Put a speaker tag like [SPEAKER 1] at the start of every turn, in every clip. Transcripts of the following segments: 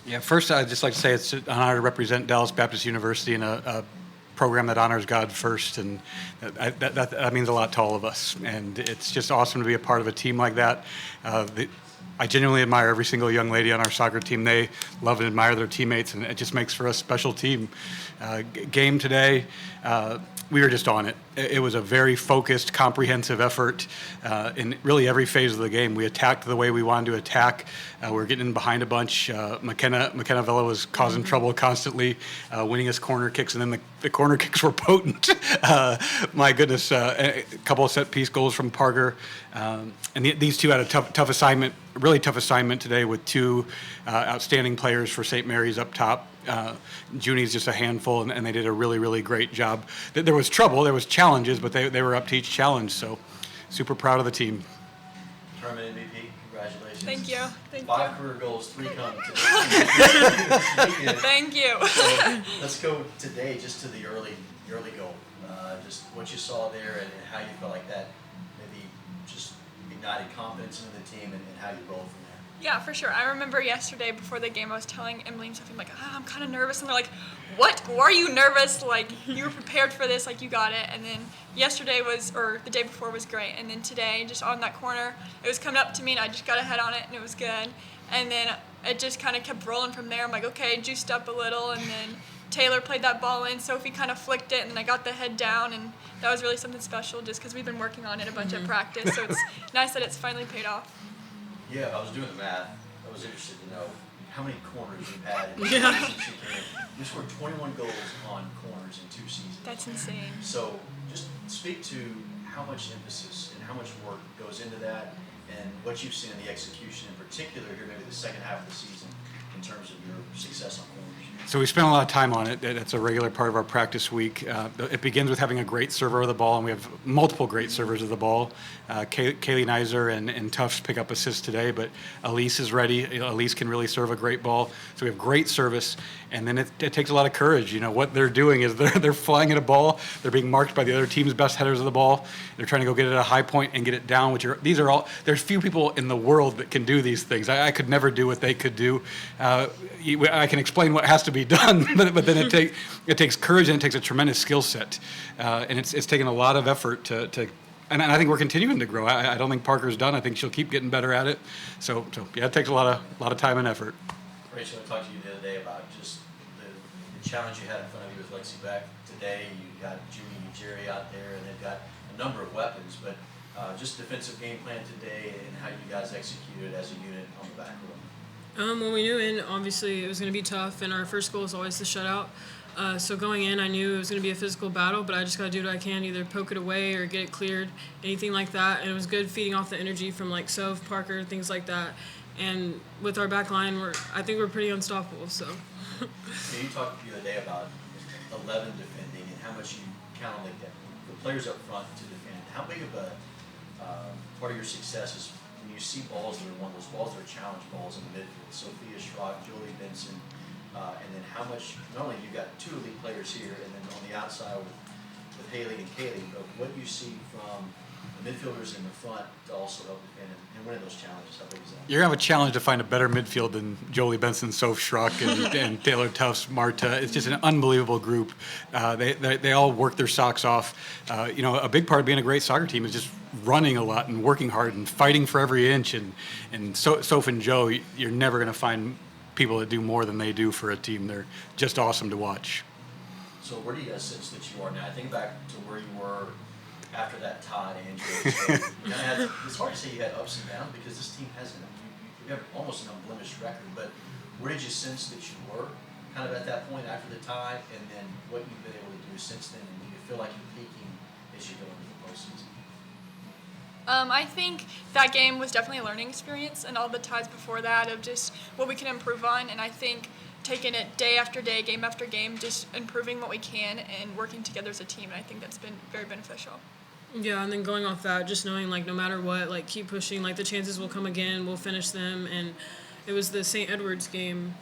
[SPEAKER 1] Yeah, first I'd just like to say it's an honor to represent Dallas Baptist University in a program that honors God first, and that means a lot to all of us. And it's just awesome to be a part of a team like that. I genuinely admire every single young lady on our soccer team. They love and admire their teammates, and it just makes for a special team. Game today, we were just on it. It was a very focused, comprehensive effort in really every phase of the game. We attacked the way we wanted to attack. We were getting in behind a bunch. McKenna Villa was causing trouble constantly, winning us corner kicks, and then the corner kicks were potent. My goodness, a couple of set-piece goals from Parker. And these two had a tough assignment, really tough assignment today with two outstanding players for St. Mary's up top. Junie's just a handful, and they did a really, really great job. There was trouble, there was challenges, but they were up to each challenge, so super proud of the team.
[SPEAKER 2] Tournament MVP, congratulations.
[SPEAKER 3] Thank you. Thank
[SPEAKER 2] 5
[SPEAKER 3] you.
[SPEAKER 2] career goals, 3 come today.
[SPEAKER 3] Thank you.
[SPEAKER 2] So let's go today just to the early goal. Just what you saw there and how you felt like that maybe just ignited confidence into the team and how you rolled from there.
[SPEAKER 3] Yeah, for sure. I remember yesterday before the game, I was telling Emily and Sophie, I'm like, I'm kind of nervous. And they're like, what? Why are you nervous? Like, you were prepared for this. Like, you got it. And then yesterday or the day before was great. And then today, just on that corner, it was coming up to me, and I just got a head on it, and it was good. And then it just kind of kept rolling from there. I'm like, okay, juiced up a little. And then Taylor played that ball in. Sophie kind of flicked it, and then I got the head down. And that was really something special just because we've been working on it a bunch at practice. So it's nice that it's finally paid off.
[SPEAKER 2] Yeah, I was doing the math. I was interested to know how many corners you've had in the season since you came. You scored 21 goals on corners in 2 seasons.
[SPEAKER 3] That's insane.
[SPEAKER 2] So just speak to how much emphasis and how much work goes into that and what you've seen in the execution in particular here, maybe the second half of the season, in terms of your success on corners.
[SPEAKER 1] So we spent a lot of time on it. It's a regular part of our practice week. It begins with having a great server of the ball, and we have multiple great servers of the ball. Kaylee Nizer and Tufts pick up assists today, but Elise is ready. Elise can really serve a great ball. So we have great service, and then it takes a lot of courage. You know, what they're doing is they're flying at a ball. They're being marked by the other team's best headers of the ball. They're trying to go get it at a high point and get it down. There's few people in the world that can do these things. I could never do what they could do. I can explain what has to be done, but then it takes courage and it takes a tremendous skill set, and it's taken a lot of effort to and I think we're continuing to grow. I don't think Parker's done. I think she'll keep getting better at it. So yeah, it takes a lot of time and effort.
[SPEAKER 2] Rachel, I talked to you the other day about just the challenge you had in front of you with Lexi Beck. Today you got Junie and Jerry out there, and they've got a number of weapons, but just defensive game plan today and how you guys executed as a unit on the back row.
[SPEAKER 4] When we knew in, obviously it was going to be tough, and our first goal is always the shutout. So going in, I knew it was going to be a physical battle, but I just got to do what I can, either poke it away or get it cleared, anything like that. And it was good feeding off the energy from like Soph, Parker, things like that. And with our back line, I think we're pretty unstoppable. So.
[SPEAKER 2] You talked the other day about 11 defending and how much you count on the players up front to defend. How big of a part of your success is when you see balls that are one of those balls that are challenge balls in the midfield? Sophia Schrock, Jolie Benson, and then how much, not only you got 2 elite players here, and then on the outside with Haley and Kaylee, but what you see from the midfielders in the front to also help defend and winning those challenges. How big is that?
[SPEAKER 1] You're going to have a challenge to find a better midfield than Jolie Benson, Soph Schrock, and Taylor Tufts, Marta. It's just an unbelievable group. They all work their socks off. A big part of being a great soccer team is just running a lot and working hard and fighting for every inch. And Soph and Joe, you're never going to find people that do more than they do for a team. They're just awesome to watch.
[SPEAKER 2] So where do you guys sense that you are now? I think back to where you were after that Todd injury. So it's hard to say you had ups and downs because this team hasn't. You have almost an unblemished record. But where did you sense that you were kind of at that point after the tie, and then what you've been able to do since then? And do you feel like you're peaking as you go into the postseason?
[SPEAKER 3] I think that game was definitely a learning experience, and all the ties before that of just what we can improve on. And I think taking it day after day, game after game, just improving what we can and working together as a team. And I think that's been very beneficial.
[SPEAKER 4] Yeah, and then going off that, just knowing, like, no matter what, like, keep pushing. Like, the chances will come again. We'll finish them. And it was the St. Edward's game,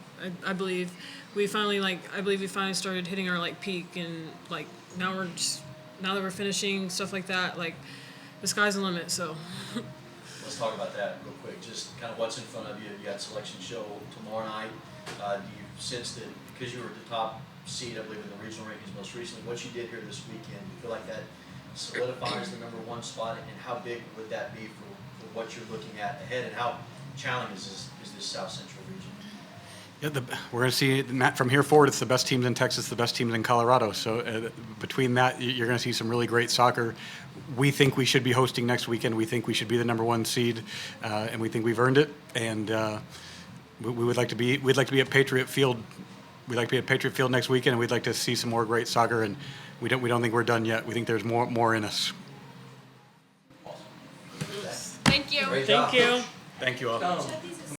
[SPEAKER 4] I believe. I believe we finally started hitting our, like, peak. And, like, now that we're finishing, stuff like that, like, the sky's the limit, so.
[SPEAKER 2] Let's let's talk about that real quick. Just kind of what's in front of you. You got selection show tomorrow night. Do you sense that because you were at the top seed, I believe, in the regional rankings most recently, what you did here this weekend, do you feel like that solidifies the #1 spot? And how big would that be for what you're looking at ahead? And how challenging is this South Central region?
[SPEAKER 1] Yeah, we're going to see, from here forward, it's the best teams in Texas, the best teams in Colorado. So between that, you're going to see some really great soccer. We think we should be hosting next weekend. We think we should be the #1 seed, and we think we've earned it. And we would like to be. We'd like to be at Patriot Field. We'd like to be at Patriot Field next weekend, and we'd like to see some more great soccer. And we don't think we're done yet. We think there's more in us.
[SPEAKER 2] Awesome.
[SPEAKER 3] Thank you.
[SPEAKER 2] Great
[SPEAKER 4] Thank
[SPEAKER 2] job.
[SPEAKER 4] you.
[SPEAKER 1] Thank you all.
[SPEAKER 5] Shut these